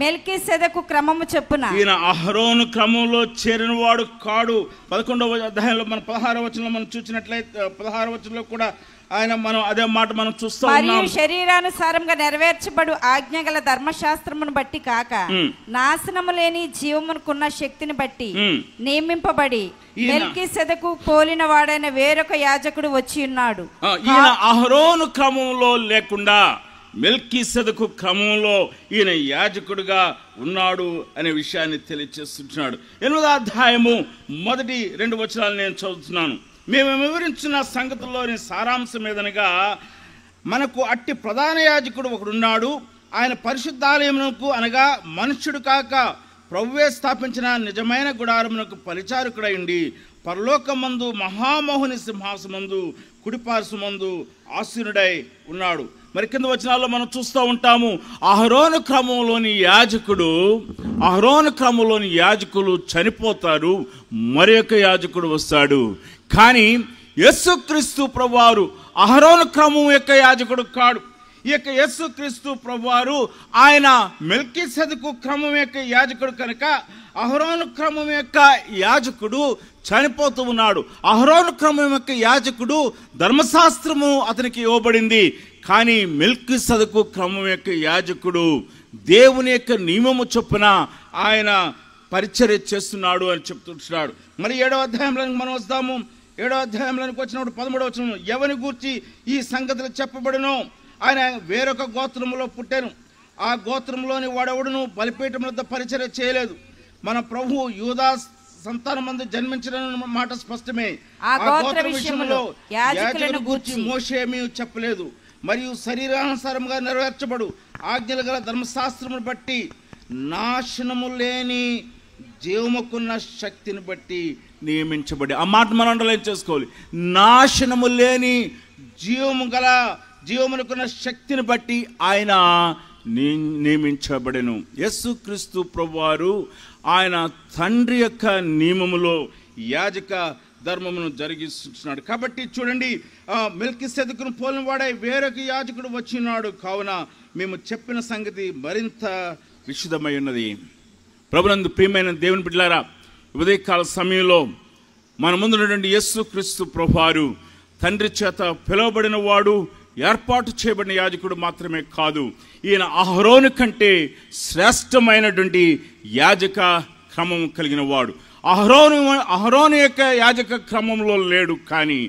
మెల్కీసెదెకు క్రమము చొప్పున ఈయన అహరోను క్రమంలో చేరిన వాడు కాడు. 11వ అధ్యాయంలో మనం 16వ వచనంలో మనం చూసినట్లయితే 16వ వచనంలో కూడా ఆయన మనం అదే మాట మనం చూస్తూ ఉన్నాం. శరీరానుసారంగా నెరవేర్చబడు ఆజ్ఞగల ధర్మశాస్త్రమును బట్టి కాక నాశనము లేని జీవమునకున్న శక్తిని బట్టి నియమింపబడి మెల్కీసెదెకు పోలిన వాడైన వేరొక యాజకుడు వచ్చి ఉన్నాడు. ఈయన అహరోను క్రమంలో లేకుండా మెల్కీసెదెకు క్రమంలో ఈయన యాజకుడుగా ఉన్నాడు అనే విషయాన్ని తెలియజేస్తున్నాడు. 8వ అధ్యాయము మొదటి 2 వచనాలు నేను చదువుతున్నాను. మేము వివరించిన సంగతుల్లోని సారాంశం ఏదనగా, మనకు అట్టి ప్రధాన యాజకుడు ఒకడున్నాడు. ఆయన పరిశుద్ధాలయమునకు అనగా మనుష్యుడు కాక ప్రభువే స్థాపించిన నిజమైన గుడారమునకు పరిచారకుడైండి పరలోకమందు మహామోహుని సింహాసమందు కుడిపార్శ్వమందు ఆసీనుడై ఉన్నాడు. మరి కింద వచనాల్లో మనం చూస్తూ ఉంటాము, అహరోను క్రమంలోని యాజకులు చనిపోతారు, మరి యొక్క యాజకుడు వస్తాడు. కానీ యేసుక్రీస్తు ప్రభువారు అహరోను క్రమం యొక్క యాజకుడు కాడు. ఈ యొక్క యేసుక్రీస్తు ప్రభువారు ఆయన మెల్కీసెదెకు క్రమం యొక్క యాజకుడు కనుక అహరోను క్రమం యొక్క యాజకుడు చనిపోతూ ఉన్నాడు. అహరోను క్రమం యొక్క యాజకుడు ధర్మశాస్త్రము అతనికి ఇవ్వబడింది. కానీ మెల్కీసెదెకు క్రమం యొక్క యాజకుడు దేవుని యొక్క నియమము చొప్పున ఆయన పరిచర్య చేస్తున్నాడు అని చెప్తున్నాడు. మరి 7వ అధ్యాయంలోనికి మనం వస్తాము. 7వ అధ్యాయంలోనికి వచ్చినప్పుడు 13వ వచనం, ఎవని గూర్చి ఈ సంగతులు చెప్పబడును, ఆయన వేరొక గోత్రములో పుట్టాను, ఆ గోత్రంలోని వాడెవడును బలిపీఠం వద్ద పరిచర్య చేయలేదు. మన ప్రభు యూదా సంతానమందు జన్మించిన మాట స్పష్టమే. ఆ గోత్ర విషయంలో యాజకులను గూర్చి మోషే ఏమీ చెప్పలేదు. మరియు శరీరానుసారంగా నెరవేర్చబడు ఆజ్ఞలు గల ధర్మశాస్త్రమును బట్టి నాశనము లేని జీవముకున్న శక్తిని బట్టి నియమించబడి, ఆ మాట మనం అండర్లైన్ చేసుకోవాలి. నాశనము లేని జీవమునకున్న శక్తిని బట్టి ఆయన నియమించబడెను. యేసుక్రీస్తు ప్రభువారు ఆయన తండ్రి యొక్క నియమములో యాజక ధర్మమును జరిగిస్తున్నాడు. కాబట్టి చూడండి, మెల్కీసెదెకును పోలిన వాడై వేరొక యాజకుడు వచ్చినాడు. కావున మేము చెప్పిన సంగతి మరింత విశుద్ధమై ఉన్నది. ప్రభునందు ప్రియమైన దేవుని బిడ్డలారా, ఉదయకాల సమయంలో మన ముందున్నటువంటి యేసుక్రీస్తు ప్రభువారు తండ్రి చేత పిలువబడిన వాడు, ఏర్పాటు చేయబడిన యాజకుడు మాత్రమే కాదు, ఈయన అహరోను కంటే శ్రేష్టమైనటువంటి యాజక క్రమం కలిగిన వాడు. అహరోను యొక్క యాజక క్రమంలో లేడు. కానీ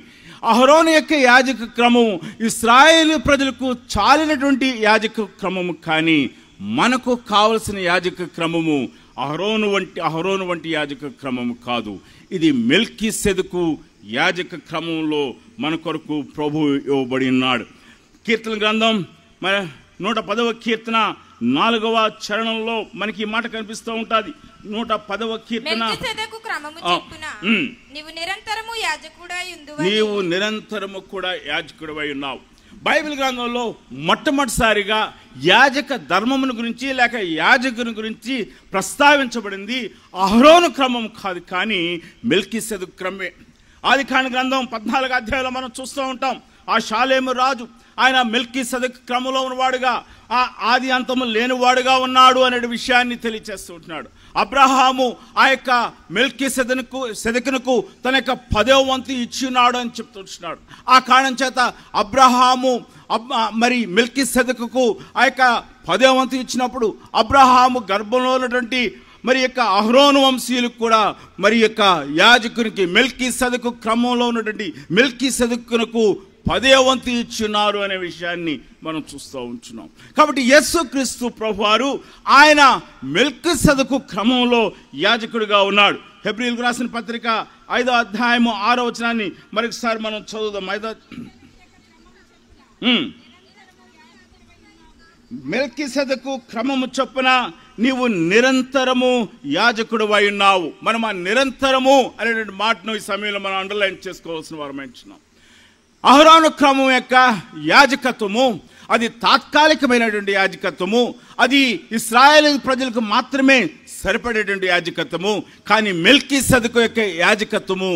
అహరోను యొక్క యాజక క్రమం ఇశ్రాయేలు ప్రజలకు చాలినటువంటి యాజక క్రమము. కానీ మనకు కావలసిన యాజక క్రమము అహరోను వంటి యాజక క్రమము కాదు. ఇది మెల్కీసెదెకు యాజక క్రమంలో మన కొరకు ప్రభు ఇవ్వబడి ఉన్నాడు. కీర్తన గ్రంథం 110వ కీర్తన 4వ చరణంలో మనకి ఈ మాట కనిపిస్తూ ఉంటుంది. 110వ కీర్తన, నీవు నిరంతరము కూడా యాజకుడవై ఉన్నావు. బైబిల్ గ్రంథంలో మొట్టమొదటిసారిగా యాజక ధర్మమును గురించి లేక యాజకుని గురించి ప్రస్తావించబడింది అహరోను క్రమం కాదు, కానీ మెల్కీసెదెకు క్రమే. ఆదికాండ గ్రంథం 14వ అధ్యాయంలో మనం చూస్తూ ఉంటాం, ఆ షాలేము రాజు ఆయన మెల్కీసెదెకు క్రమంలో ఉన్నవాడుగా, ఆ ఆది అంతము లేనివాడుగా ఉన్నాడు అనే విషయాన్ని తెలియచేస్తూ ఉంటున్నాడు. అబ్రహాము ఆ యొక్క మెల్కీసెదెకునకు తన యొక్క 10వ వంతు ఇచ్చినాడు అని చెప్తున్నాడు. ఆ కారణం చేత అబ్రహాము మరి మెల్కీసెదెకుకు ఆ యొక్క 10వ వంతు ఇచ్చినప్పుడు అబ్రహాము గర్భంలో ఉన్నటువంటి మరి యొక్క అహరోను వంశీయులకు కూడా మరి యొక్క యాజకునికి మెల్కీసెదెకు క్రమంలో ఉన్నటువంటి మెల్కీసెదెకునకు 10వ వంతు ఇచ్చున్నారు అనే విషయాన్ని మనం చూస్తూ ఉంటున్నాం. కాబట్టి యేసుక్రీస్తు ప్రభువారు ఆయన మెల్కీసెదెకు క్రమంలో యాజకుడిగా ఉన్నాడు. హెబ్రీయులకు రాసిన పత్రిక 5వ అధ్యాయము 6వ వచనాన్ని మరొకసారి మనం చదువుదాం. మెల్కీసెదెకు క్రమము చొప్పున నీవు నిరంతరము యాజకుడు అయి ఉన్నావు. మనం ఆ నిరంతరము అనేటువంటి మాటను ఈ సమయంలో మనం అండర్లైన్ చేసుకోవాల్సిన వారు mention. అహరోను క్రమం యొక్క యాజకత్వము అది తాత్కాలికమైనటువంటి యాజకత్వము, అది ఇశ్రాయేలు ప్రజలకు మాత్రమే సరిపడేటువంటి యాజకత్వము. కానీ మెల్కీసెదెకు యొక్క యాజకత్వము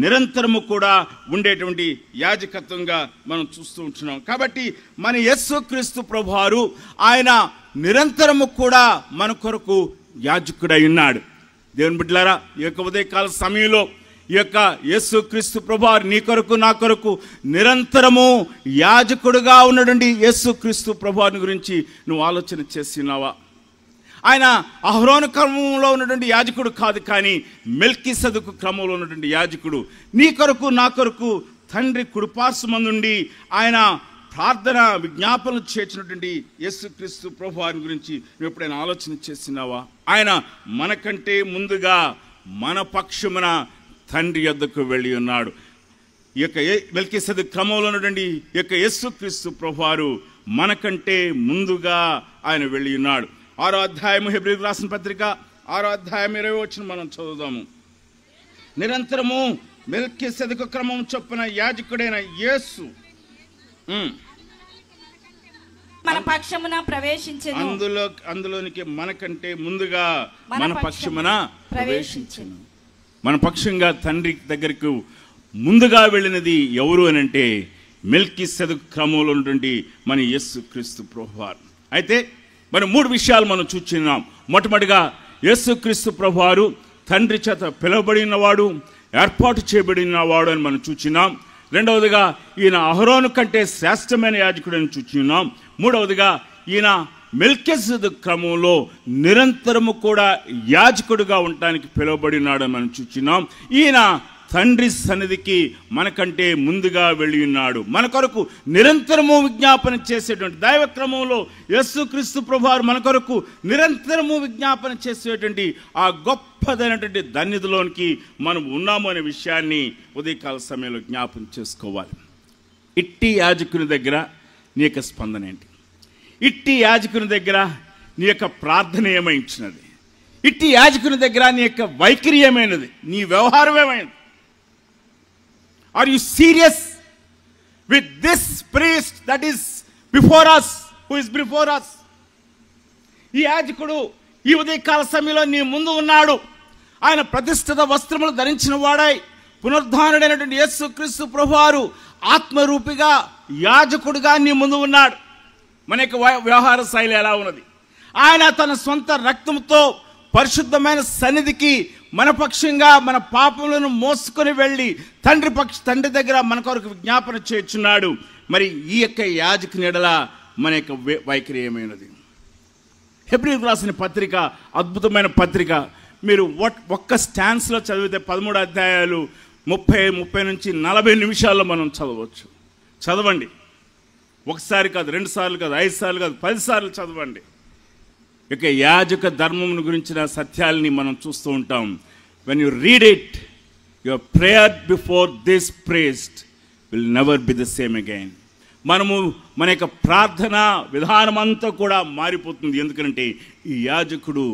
నిరంతరము కూడా ఉండేటువంటి యాజకత్వంగా మనం చూస్తూ ఉంటున్నాం. కాబట్టి మన యేసుక్రీస్తు ప్రభువారు ఆయన నిరంతరము కూడా మన కొరకు యాజకుడై ఉన్నాడు. దేవుని బిడ్డలారా, ఈ యొక్క ఉదయకాల సమయంలో ఈ యొక్క యేసుక్రీస్తు ప్రభువారు నీ కొరకు నా కొరకు నిరంతరము యాజకుడుగా ఉన్నటువంటి యేసుక్రీస్తు ప్రభువారిని గురించి నువ్వు ఆలోచన చేస్తున్నావా? ఆయన అహరోను క్రమంలో ఉన్నటువంటి యాజకుడు కాదు, కానీ మెల్కీసెదెకు క్రమంలో ఉన్నటువంటి యాజకుడు. నీ కొరకు నా కొరకు తండ్రి కుడిపార్శ్వమందుండి ఆయన ప్రార్థన విజ్ఞాపనలు చేసినటువంటి యేసుక్రీస్తు ప్రభువారిని గురించి నువ్వు ఎప్పుడైనా ఆలోచన చేస్తున్నావా? ఆయన మనకంటే ముందుగా మన పక్షమున తండ్రి యొద్దకు వెళ్ళి ఉన్నాడు. ఈ యొక్క మెల్కీసెదెకు క్రమంలో ఉన్నటువంటి ఈ యొక్క యేసుక్రీస్తు ప్రభువారు మనకంటే ముందుగా ఆయన వెళ్ళి ఉన్నాడు. 6వ అధ్యాయము హెబ్రీయులకు రాసిన పత్రిక 6వ అధ్యాయం 20వ వచనం మనం చదువుదాము. నిరంతరము మెల్కీసెదెకు క్రమం చొప్పున యాజకుడైన యేసు మన పక్షమున ప్రవేశించెను. అందులోనికి మనకంటే ముందుగా మన పక్షమున ప్రవేశించెను. మన పక్షంగా తండ్రి దగ్గరకు ముందుగా వెళ్ళినది ఎవరు అని అంటే మెల్కీసెదెకు క్రమంలో ఉన్నటువంటి మన యేసుక్రీస్తు ప్రభువారు. అయితే మరి 3 విషయాలు మనం చూస్తున్నాం. మొట్టమొదటిగా యేసుక్రీస్తు ప్రభువారు తండ్రి చేత పిలువబడినవాడు, ఏర్పాటు చేయబడినవాడు అని మనం చూస్తున్నాం. రెండవదిగా ఈయన అహరోను కంటే శ్రేష్టమైన యాజకుడు అని చూస్తున్నాం. మూడవదిగా ఈయన మెల్కీసెదెకు క్రమంలో నిరంతరము కూడా యాజకుడుగా ఉండటానికి పిలువబడినాడు అని మనం చూస్తున్నాం. ఈయన తండ్రి సన్నిధికి మనకంటే ముందుగా వెళ్ళి ఉన్నాడు. మన కొరకు నిరంతరము విజ్ఞాపన చేసేటువంటి దైవ క్రమంలో యేసుక్రీస్తు ప్రభువారు మన కొరకు నిరంతరము విజ్ఞాపన చేసేటువంటి ఆ గొప్పదైనటువంటి ధన్యతలోనికి మనం ఉన్నాము అనే విషయాన్ని ఉదయకాల సమయంలో జ్ఞాపం చేసుకోవాలి. ఇట్టి యాజకుని దగ్గర నీ యొక్క స్పందన ఏంటి? ఇట్టి యాజకుని దగ్గర నీ యొక్క ప్రార్థన ఏమైంచినది? ఇట్టి యాజకుని దగ్గర నీ యొక్క వైఖరి ఏమైనది? నీ వ్యవహారం ఏమైనది? Are you serious with this priest that is before us, who is before us? ఈ యాజకుడు ఈ ఉదయకాల సమయంలో నీ ముందు ఉన్నాడు. ఆయన ప్రతిష్ఠిత వస్త్రములు ధరించిన వాడై పునరుద్ధానుడైనటువంటి యేసుక్రీస్తు ప్రభువారు ఆత్మరూపిగా యాజకుడిగా నీ ముందు ఉన్నాడు. మన యొక్క వ్యవహార శైలి ఎలా ఉన్నది? ఆయన తన సొంత రక్తంతో పరిశుద్ధమైన సన్నిధికి మన పక్షంగా మన పాపములను మోసుకొని వెళ్ళి తండ్రి దగ్గర మన కొరకు విజ్ఞాపన చేస్తున్నాడు. మరి ఈ యొక్క యాజకుని ఎడల మన యొక్క వైఖరి ఏమైనది? హెబ్రీయులకు రాసిన పత్రిక అద్భుతమైన పత్రిక. మీరు ఒక్క స్టాన్స్లో చదివితే 13 అధ్యాయాలు 30 నుంచి 40 నిమిషాల్లో మనం చదవచ్చు. చదవండి. ఒకసారి కాదు, 2 సార్లు కాదు, 5 సార్లు కాదు, 10 సార్లు చదవండి. ఇక యాజక ధర్మం గురించిన సత్యాలని మనం చూస్తూ ఉంటాం. When you read it, your prayer before this priest will never be the same again. మనము మన యొక్క ప్రార్థన విధానం అంతా కూడా మారిపోతుంది. ఎందుకంటే ఈ యాజకుడు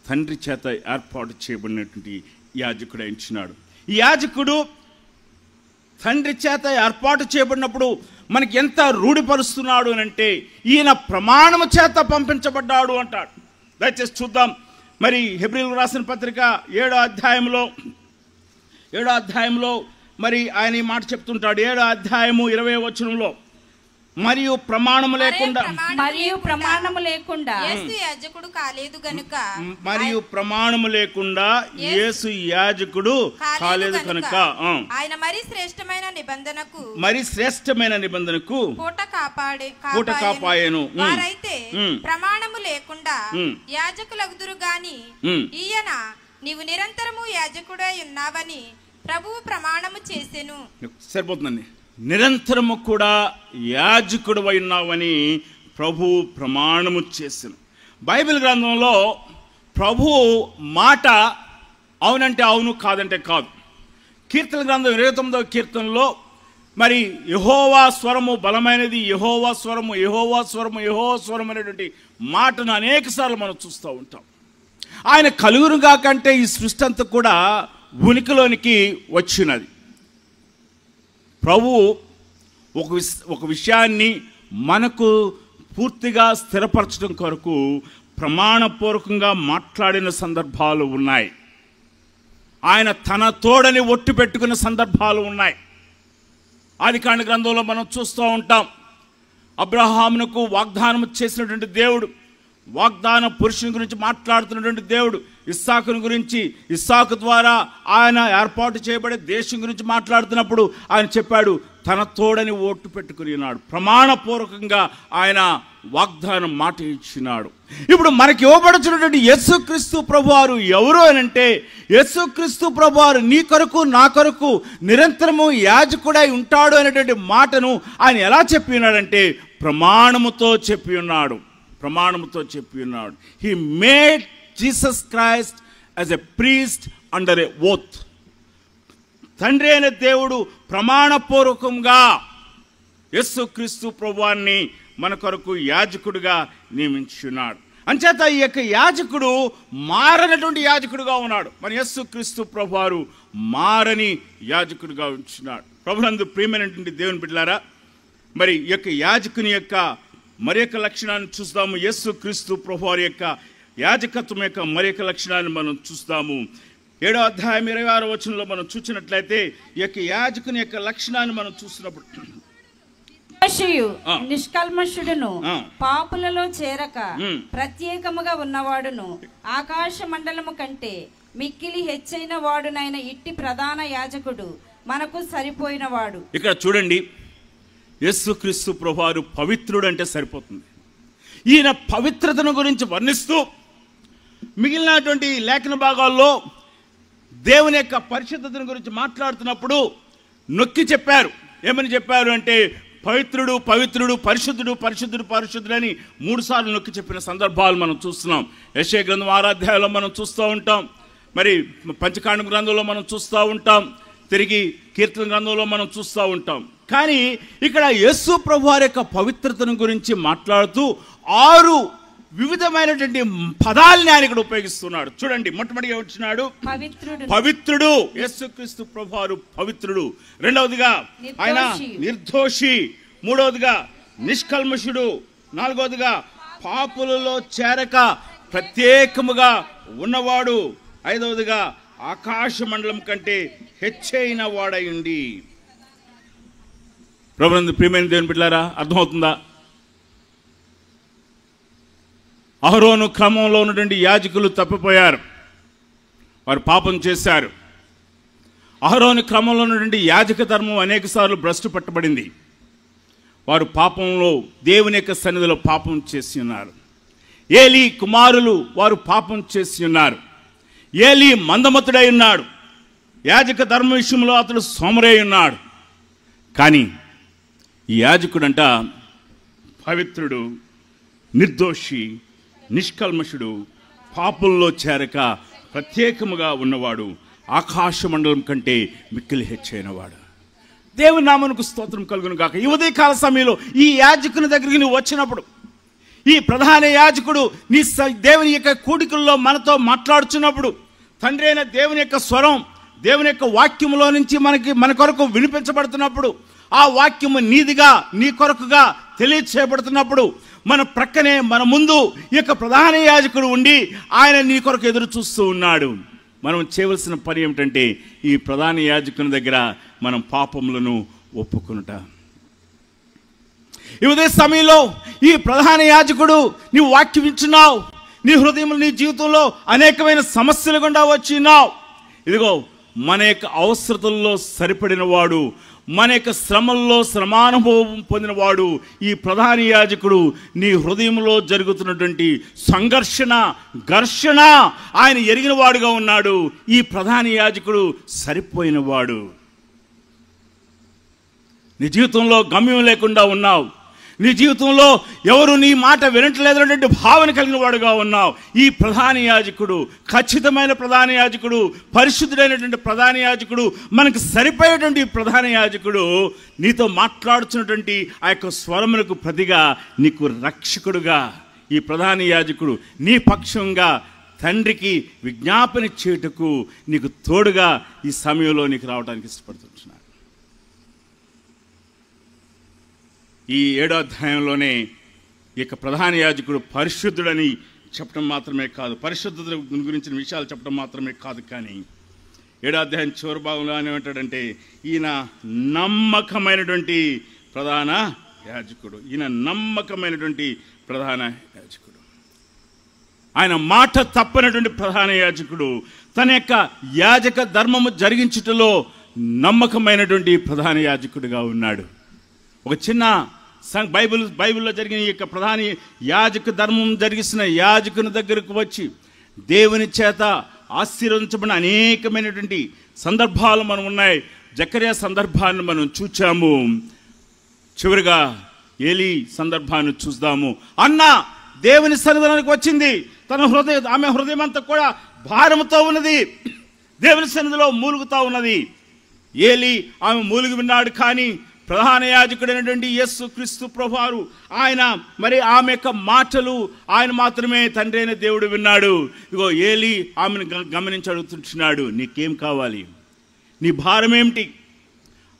తండ్రి చేత ఏర్పాటు చేయబడినటువంటి యాజకుడు ఎంచినాడు. ఈ యాజకుడు తండ్రి చేత ఏర్పాటు చేయబడినప్పుడు మనకి ఎంత రూఢిపరుస్తున్నాడు అని అంటే ఈయన ప్రమాణము చేత పంపించబడ్డాడు అంటాడు. దయచేసి చూద్దాం. మరి హెబ్రీయులకు రాసిన పత్రిక 7వ అధ్యాయంలో మరి ఆయన ఈ మాట చెప్తుంటాడు. 7వ అధ్యాయము 20వ వచనంలో మరియు ప్రమాణము లేకుండా యేసు యాజకుడు కాలేదు గనుక యేసు యాజకుడు కాలేదు కనుక ఆయన మరి శ్రేష్టమైన నిబంధనకు పూట కాపాయెను. వారైతే ప్రమాణము లేకుండా లేకుండా యాజకులగుదురు గాని ఈయన నీవు నిరంతరము యాజకుడై ఉన్నావని ప్రభువు ప్రమాణము చేసెను. సరిపోతుందండి. నిరంతరము కూడా యాజకుడు ఉన్నావని ప్రభువు ప్రమాణము చేసెను. బైబిల్ గ్రంథంలో ప్రభువు మాట అవునంటే అవును, కాదంటే కాదు. కీర్తన గ్రంథం 29వ కీర్తనలో మరి యెహోవా స్వరము బలమైనది, యెహోవా స్వరము, యెహోవా స్వరము, యెహోవా స్వరం అనేటువంటి మాటను అనేక సార్లు మనం చూస్తూ ఉంటాం. ఆయన కలుగురుగా కంటే ఈ సృష్టి అంతా కూడా ఉనికిలోనికి వచ్చినది. ప్రభువు ఒక విషయాన్ని మనకు పూర్తిగా స్థిరపరచడం కొరకు ప్రమాణపూర్వకంగా మాట్లాడిన సందర్భాలు ఉన్నాయి. ఆయన తన తోడని ఒట్టు పెట్టుకున్న సందర్భాలు ఉన్నాయి. ఆదికాండ గ్రంథంలో మనం చూస్తూ ఉంటాం. అబ్రహామునకు వాగ్దానం చేసినటువంటి దేవుడు, వాగ్దాన పురుషుని గురించి మాట్లాడుతున్నటువంటి దేవుడు, ఇస్సాకుని గురించి, ఇస్సాకు ద్వారా ఆయన ఏర్పాటు చేయబడే దేశం గురించి మాట్లాడుతున్నప్పుడు ఆయన చెప్పాడు తన తోడని ఓటు పెట్టుకుని ఉన్నాడు. ప్రమాణపూర్వకంగా ఆయన వాగ్దానం మాట ఇచ్చినాడు. ఇప్పుడు మనకి ఇవ్వబడుతున్నటువంటి యేసుక్రీస్తు ప్రభువారు ఎవరు అనంటే, యేసుక్రీస్తు ప్రభువారు నీ కొరకు నా కొరకు నిరంతరము యాజకుడై ఉంటాడు అనేటువంటి మాటను ఆయన ఎలా చెప్పి ఉన్నాడంటే ప్రమాణముతో చెప్పి ఉన్నాడు. ప్రమాణముతో చెప్పి ఉన్నాడు. He made Jesus Christ as a priest under a oath. తండ్రి అయిన దేవుడు ప్రమాణపూర్వకంగా యేసుక్రీస్తు ప్రభువాన్ని మన కొరకు యాజకుడిగా నియమించున్నాడు. అంచేత ఈ యొక్క యాజకుడు మారనటువంటి యాజకుడుగా ఉన్నాడు. మన యేసుక్రీస్తు ప్రభువారు మారని యాజకుడిగా ఉంచున్నాడు. ప్రభునందు ప్రియమైనటువంటి దేవుని బిడ్డలారా, మరి ఈ యొక్క యాజకుని యొక్క మరి యొక్క లక్షణాన్ని చూస్తాము. యేసుక్రీస్తు ప్రభువారి యొక్క యాజకత్వం యొక్క మరి యొక్క లక్షణాన్ని మనం చూస్తాము. 7వ అధ్యాయం 26వ వచనంలో మనం చూసినట్లయితే ఈ యొక్క యాజకుని యొక్క లక్షణాన్ని మనం చూసినప్పుడు, నిష్కల్మషుడును పాపులలో చేరక ప్రత్యేకముగా ఉన్నవాడును ఆకాశ మండలము కంటే మిక్కిలి హెచ్చైన వాడునైన ఇట్టి ప్రధాన యాజకుడు మనకు సరిపోయిన వాడు. ఇక్కడ చూడండి, యేసుక్రీస్తు ప్రభువారు పవిత్రుడు అంటే సరిపోతుంది. ఈయన పవిత్రతను గురించి వర్ణిస్తూ మిగిలినటువంటి లేఖన భాగాల్లో దేవుని యొక్క పరిశుద్ధతను గురించి మాట్లాడుతున్నప్పుడు నొక్కి చెప్పారు. ఏమని చెప్పారు అంటే పవిత్రుడు, పవిత్రుడు, పరిశుద్ధుడు, పరిశుద్ధుడు, పరిశుద్ధుడు అని 3 సార్లు నొక్కి చెప్పిన సందర్భాలు మనం చూస్తున్నాం. యెషయా గ్రంథం 6వ అధ్యాయంలో మనం చూస్తూ ఉంటాం. మరి పంచకాండ గ్రంథంలో మనం చూస్తూ ఉంటాం. తిరిగి కీర్తన గ్రంథంలో మనం చూస్తూ ఉంటాం. కానీ ఇక్కడ యేసు ప్రభువారి యొక్క పవిత్రతను గురించి మాట్లాడుతూ 6 వివిధమైనటువంటి పదాలని ఆయన ఇక్కడ ఉపయోగిస్తున్నాడు. చూడండి, మొట్టమొదటిగా వచ్చినాడు పవిత్రుడు. యేసుక్రీస్తు ప్రభువారు పవిత్రుడు. రెండవదిగా ఆయన నిర్దోషి. మూడవదిగా నిష్కల్మషుడు. నాలుగవదిగా పాపులలో చేరక ప్రత్యేకముగా ఉన్నవాడు. ఐదవదిగా ఆకాశ మండలం కంటే హెచ్చైన వాడై ఉండి. ప్రభునందు ప్రియమైన దేవుని బిడ్డలారా, అర్థమవుతుందా? అహరోను క్రమంలో ఉన్నటువంటి యాజకులు తప్పిపోయారు, వారు పాపం చేశారు. అహరోను క్రమంలో ఉన్నటువంటి యాజక ధర్మం అనేక సార్లు భ్రష్టు పట్టబడింది. వారు పాపంలో దేవుని యొక్క సన్నిధిలో పాపం చేసి ఉన్నారు. ఏలీ కుమారులు వారు పాపం చేసి ఉన్నారు. ఏలీ మందమతుడై ఉన్నాడు. యాజక ధర్మ విషయంలో అతడు సోమరై ఉన్నాడు. కానీ ఈ యాజకుడంట పవిత్రుడు, నిర్దోషి, నిష్కల్మషుడు, పాపుల్లో చేరక ప్రత్యేకముగా ఉన్నవాడు, ఆకాశ మండలం కంటే మిక్కిలి హెచ్చైనవాడు. దేవుని నామమునకు స్తోత్రం కలుగును గాక. ఈ ఉదయకాల సమయంలో ఈ యాజకుని దగ్గరికి నువ్వు వచ్చినప్పుడు, ఈ ప్రధాన యాజకుడు నీ దేవుని యొక్క కూడికల్లో మనతో మాట్లాడుచున్నప్పుడు, తండ్రి అయిన దేవుని యొక్క స్వరం దేవుని యొక్క వాక్యములో నుంచి మన కొరకు వినిపించబడుతున్నప్పుడు, ఆ వాక్యము నీదిగా నీ కొరకుగా తెలియచేయబడుతున్నప్పుడు, మన ప్రక్కనే మన ముందు ఈ యొక్క ప్రధాన యాజకుడు ఉండి ఆయన నీ కొరకు ఎదురు చూస్తూ ఉన్నాడు. మనం చేయవలసిన పని ఏమిటంటే ఈ ప్రధాన యాజకుని దగ్గర మనం పాపములను ఒప్పుకొనుట. ఈ ఉదయ సమయంలో ఈ ప్రధాన యాజకుడు నీవు వాక్యం ఇచ్చున్నావు, నీ హృదయంలో నీ జీవితంలో అనేకమైన సమస్యలు గుండా వచ్చినావు. ఇదిగో మన యొక్క అవసరతల్లో సరిపడినవాడు, మన యొక్క శ్రమల్లో శ్రమానుభవం పొందినవాడు ఈ ప్రధాన యాజకుడు. నీ హృదయంలో జరుగుతున్నటువంటి సంఘర్షణ, ఘర్షణ ఆయన ఎరిగిన వాడుగా ఉన్నాడు. ఈ ప్రధాన యాజకుడు సరిపోయినవాడు. నీ జీవితంలో గమ్యం లేకుండా ఉన్నావు, నీ జీవితంలో ఎవరు నీ మాట వినట్లేదనేటువంటి భావన కలిగిన వాడుగా ఉన్నావు. ఈ ప్రధాన యాజకుడు, ఖచ్చితమైన ప్రధాన యాజకుడు, పరిశుద్ధుడైనటువంటి ప్రధాన యాజకుడు, మనకు సరిపోయేటువంటి ప్రధాన యాజకుడు నీతో మాట్లాడుతున్నటువంటి ఆ యొక్క స్వరములకు ప్రతిగా నీకు రక్షకుడుగా ఈ ప్రధాన యాజకుడు నీ పక్షంగా తండ్రికి విజ్ఞాపన చేయుటకు నీకు తోడుగా ఈ సమయంలో నీకు రావడానికి ఇష్టపడుతున్నాడు. ఈ 7వ అధ్యాయంలోనే ఈ యొక్క ప్రధాన యాజకుడు పరిశుద్ధుడని చెప్పడం మాత్రమే కాదు, పరిశుద్ధత గురించిన విషయాలు చెప్పడం మాత్రమే కాదు, కానీ 7వ అధ్యాయం చివరి భాగంలో ఏమంటాడంటే ఈయన నమ్మకమైనటువంటి ప్రధాన యాజకుడు. ఈయన నమ్మకమైనటువంటి ప్రధాన యాజకుడు, ఆయన మాట తప్పనటువంటి ప్రధాన యాజకుడు, తన యొక్క యాజక ధర్మము జరిగించుటలో నమ్మకమైనటువంటి ప్రధాన యాజకుడిగా ఉన్నాడు. ఒక చిన్న బైబిల్లో జరిగిన ఈ యొక్క ప్రధాన యాజక ధర్మం జరిగిస్తున్న యాజకుని దగ్గరకు వచ్చి దేవుని చేత ఆశీర్వదించబడిన అనేకమైనటువంటి సందర్భాలు మనం ఉన్నాయి. జకర్యా సందర్భాన్ని మనం చూచాము. చివరిగా ఏలీ సందర్భాన్ని చూద్దాము. అన్న దేవుని సన్నిధానానికి వచ్చింది, ఆమె హృదయం అంతా కూడా భారముతో ఉన్నది, దేవుని సన్నిధిలో మూలుగుతూ ఉన్నది. ఏలీ ఆమె మూలుగు విన్నాడు, కానీ ప్రధాన యాజకుడైనటువంటి యేసు క్రీస్తు ప్రభువారు ఆయన మరి ఆమె యొక్క మాటలు ఆయన మాత్రమే తండ్రి అయిన దేవుడు విన్నాడు. ఇగో ఏలీ ఆమెను గమనించి అడుగుతున్నాడు, నీకేం కావాలి, నీ భారం ఏమిటి?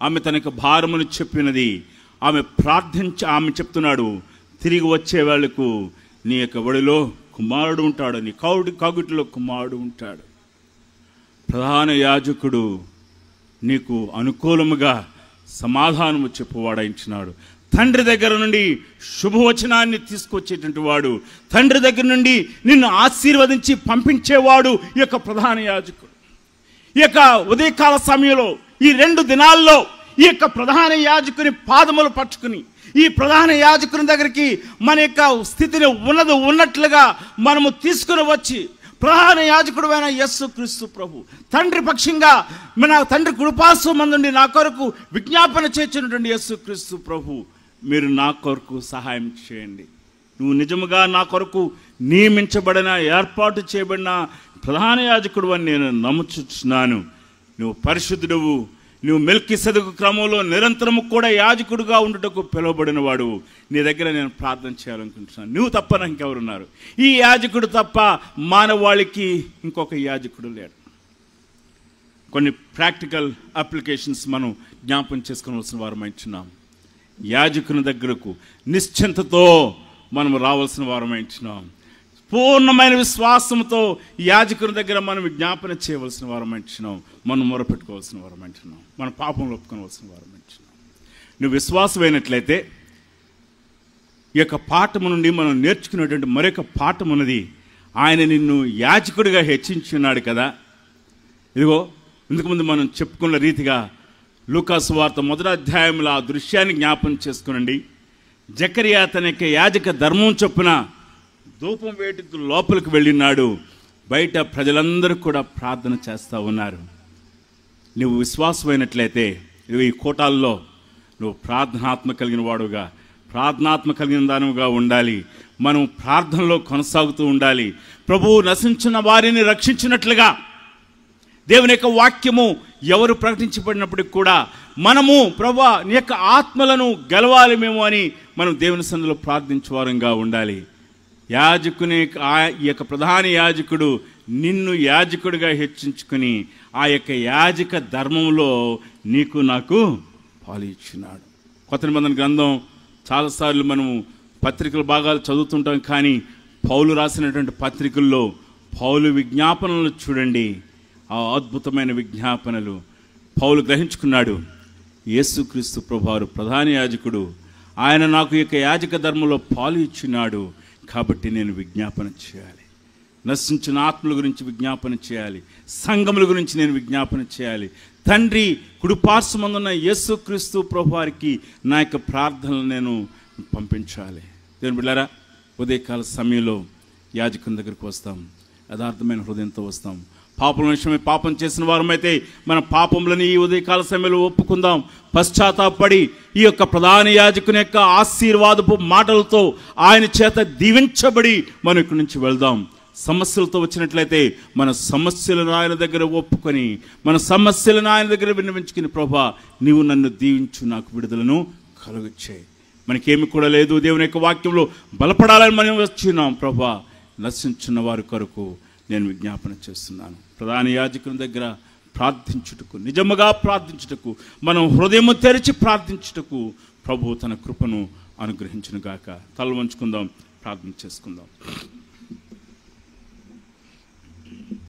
ఆమె తన యొక్క భారమును చెప్పినది. ఆమె చెప్తున్నాడు, తిరిగి వచ్చే వాళ్ళకు నీ యొక్క ఒడిలో కుమారుడు ఉంటాడు, నీ కాగుటిలో కుమారుడు ఉంటాడు. ప్రధాన యాజకుడు నీకు అనుకూలముగా సమాధానము చెప్పువాడాయించినాడు. తండ్రి దగ్గర నుండి శుభవచనాన్ని తీసుకొచ్చేటువంటి వాడు, తండ్రి దగ్గర నుండి నిన్ను ఆశీర్వదించి పంపించేవాడు ఈ యొక్క ప్రధాన యాజకుడు. ఈ యొక్క ఉదయకాల సమయంలో ఈ 2 దినాల్లో ఈ యొక్క ప్రధాన యాజకుని పాదములు పట్టుకుని ఈ ప్రధాన యాజకుని దగ్గరికి మన యొక్క స్థితిని ఉన్నట్లుగా మనము తీసుకుని వచ్చి ప్రధాన యాజకుడు అయిన యేసు క్రీస్తు ప్రభు తండ్రి పక్షంగా మన తండ్రి కృపాసమందుండి నా కొరకు విజ్ఞాపన చేసినటువంటి యేసు క్రీస్తు ప్రభు, మీరు నా కొరకు సహాయం చేయండి. నువ్వు నిజముగా నా కొరకు నియమించబడిన ఏర్పాటు చేయబడిన ప్రధాన యాజకుడు అని నేను నమ్ముచున్నాను. నువ్వు పరిశుద్ధుడువు, నువ్వు మెల్కీసెదెకు క్రమంలో నిరంతరము కూడా యాజకుడుగా ఉండుటకు పిలువబడిన వాడు. నీ దగ్గర నేను ప్రార్థన చేయాలనుకుంటున్నాను. నువ్వు తప్ప నాకు ఇంకెవరున్నారు? ఈ యాజకుడు తప్ప మానవాళికి ఇంకొక యాజకుడు లేడు. కొన్ని ప్రాక్టికల్ అప్లికేషన్స్ మనం జ్ఞాపం చేసుకోవాల్సిన వారం ఇచ్చున్నాం. యాజకుని దగ్గరకు నిశ్చింతతో మనం రావాల్సిన వారం ఇచ్చున్నాం. పూర్ణమైన విశ్వాసంతో యాజకుని దగ్గర మనం విజ్ఞాపన చేయవలసిన వారం ఇచ్చినాం. మనం మొరపెట్టుకోవాల్సిన వారం ఇచ్చినాం. మన పాపంలో ఒప్పుకోవాల్సిన వారం ఇచ్చినాం. నువ్వు విశ్వాసమైనట్లయితే ఈ యొక్క పాఠము నుండి మనం నేర్చుకునేటువంటి మరొక పాఠం ఉన్నది. ఆయన నిన్ను యాజకుడిగా హెచ్చించున్నాడు కదా. ఇదిగో ఇంతకుముందు మనం చెప్పుకున్న రీతిగా లూకాసు వార్త 1వ అధ్యాయంలో ఆ దృశ్యాన్ని జ్ఞాపం చేసుకునండి. జకర్యా తన యొక్క యాజక ధర్మం చొప్పున ధూపం వేటికి లోపలికి వెళ్ళినాడు. బయట ప్రజలందరూ కూడా ప్రార్థన చేస్తూ ఉన్నారు. నువ్వు విశ్వాసమైనట్లయితే ఈ కోటాల్లో నువ్వు ప్రార్థనాత్మ కలిగిన వాడుగా, ప్రార్థనాత్మ కలిగిన దానిగా ఉండాలి. మనం ప్రార్థనలో కొనసాగుతూ ఉండాలి. ప్రభువు నశించిన వారిని రక్షించినట్లుగా దేవుని యొక్క వాక్యము ఎవరు ప్రకటించబడినప్పటికి కూడా మనము ప్రభువా నీ యొక్క ఆత్మలను గెలవాలి మేము అని మనం దేవుని సన్నిధిలో ప్రార్థించేవారంగా ఉండాలి. యాజకుని ఈ యొక్క ప్రధాన యాజకుడు నిన్ను యాజకుడిగా హెచ్చించుకుని ఆ యొక్క యాజక ధర్మంలో నీకు నాకు పాలు ఇచ్చినాడు. కొత్త నిబంధన గ్రంథం చాలాసార్లు మనము పత్రికల భాగాలు చదువుతుంటాం, కానీ పౌలు రాసినటువంటి పత్రికల్లో పౌలు విజ్ఞాపనలు చూడండి. ఆ అద్భుతమైన విజ్ఞాపనలు పౌలు గ్రహించుకున్నాడు. యేసుక్రీస్తు ప్రభువారు ప్రధాన యాజకుడు, ఆయన నాకు ఈ యొక్క యాజక ధర్మంలో పాలు ఇచ్చినాడు, కాబట్టి నేను విజ్ఞాపన చేయాలి. నశించిన ఆత్మల గురించి విజ్ఞాపన చేయాలి, సంఘముల గురించి నేను విజ్ఞాపన చేయాలి. తండ్రి కుడిపార్శ్వమందున్న యేసుక్రీస్తు ప్రభువారికి నా యొక్క ప్రార్థనలు నేను పంపించాలి. దేవుని బిడ్డలారా, ఉదయకాల సమయంలో యాజకుని దగ్గరికి వస్తాం, యథార్థమైన హృదయంతో వస్తాం. పాపం విషయమే పాపం చేసిన వారమైతే మన పాపములని ఈ ఉదయకాల సమయంలో ఒప్పుకుందాం. పశ్చాత్తాపడి ఈ యొక్క ప్రధాన యాజకుని యొక్క ఆశీర్వాదపు మాటలతో ఆయన చేత దీవించబడి మనం ఇక్కడి నుంచి వెళ్దాం. సమస్యలతో వచ్చినట్లయితే మన సమస్యలను ఆయన దగ్గర ఒప్పుకొని, మన సమస్యలను ఆయన దగ్గర విన్నవించుకుని, ప్రభా నీవు నన్ను దీవించు, నాకు విడుదలను కలుగచేయి. మనకేమి కూడా లేదు, దేవుని యొక్క వాక్యంలో బలపడాలని మనం వచ్చినాం. ప్రభా నశించున్న వారి కొరకు నేను విజ్ఞాపన చేస్తున్నాను. ప్రధాన యాజకుని దగ్గర ప్రార్థించుటకు, నిజముగా ప్రార్థించుటకు, మనం హృదయము తెరిచి ప్రార్థించుటకు ప్రభువు తన కృపను అనుగ్రహించును గాక. తల వంచుకుందాం, ప్రార్థన చేసుకుందాం.